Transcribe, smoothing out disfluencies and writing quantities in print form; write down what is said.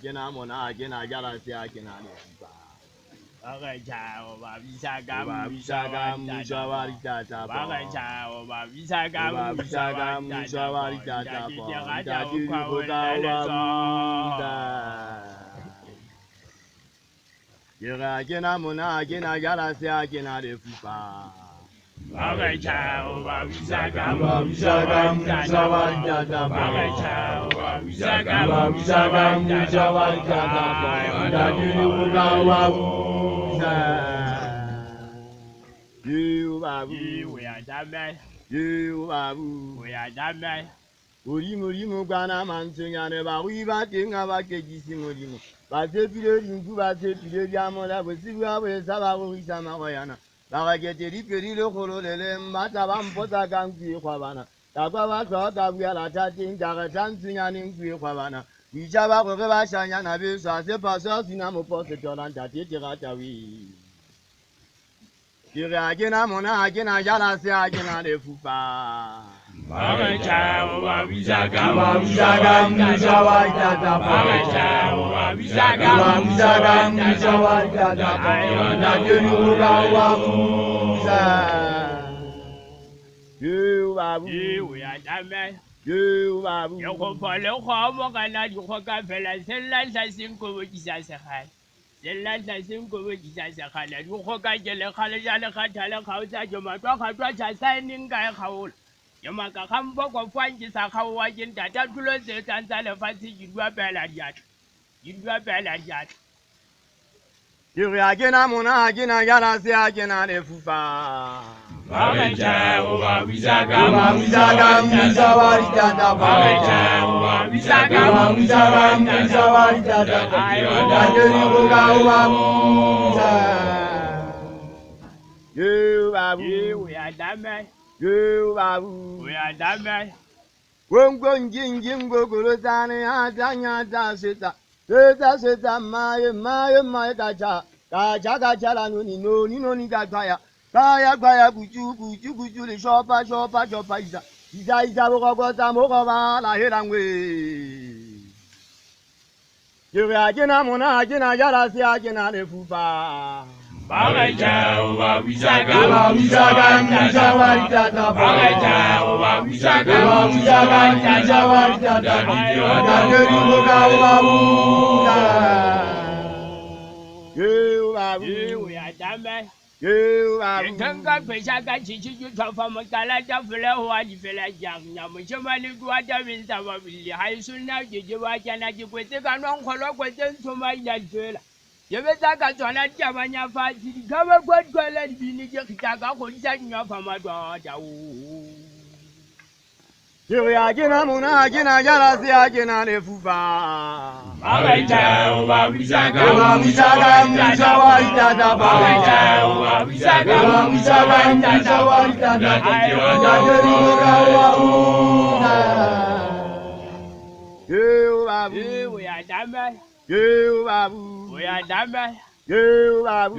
Kina mona kina jara sia kina ne. Bagaimana bisa Obabisagam musawari tata po. Obabisagam musawari tata po. Itatiri kuka obabuza. Kina mona kina jara sia kina de fupa. Obabisagam musawari tata po. Obabisagam musawari tata po. Itatiri kuka obabuza. You babu, you babu, Murimu gana mansunyane ba wiba tinga ba kejisi murimu. Ba se pile ringu ba se pile diamola ba siwa ba saba ba wisa ma wayana. Ba ga geteri peri lo kolo lele mbata ba mpota kangui kwa bana. Takwa ba so ta bia la ta tin ta ga tansunyane ngui kwa bana. Wisa ba ko ba shanya na be so se pa so sina mo po se tolan ta ti ga ta wi. Kira gina mona gina jala se gina de fupa. Obabisagam musawari tata po. Obabisagam musawari tata po. Itatiri kuka obabuza. You babu, you babu. Yamaka kambo kwa fanji sakawa jinta tatulo se tanzale fasi jidwa bela jat. Kira gina mona gina jala se gina de fupa. Obabisagam musawari tata po. Obabisagam musawari tata po. Itatiri kuka obabuza. You babu, you babu. Wongo njinjin gogoro tani atanya ta seta. Seta maye kacha la noni kaya. Kaya kuchu le shopa isa boko ta moko ba la herangwe. Yuri agena mona agena yara si agena le fupa. Obabisagam musawari tata po. Obabisagam musawari tata po. Itatiri kuka obabuza. You babu, you babu. Tanga pesa chichi jutofa makala jafula huaji fela jangnya mchomali duata vinsa wabili haisuna jijiwa jana jikwete kanon kolo kwete ntuma jajela yebeta katona jamanya fati kama kwa kwela bini jekitaka kulisa nyofa madwa jawu Yuri agena mona agena yara si agena le fupa. Obabisagam musawari tata po. Obabisagam musawari tata po. Itatiri kuka obabuza. You babu, you babu, you babu.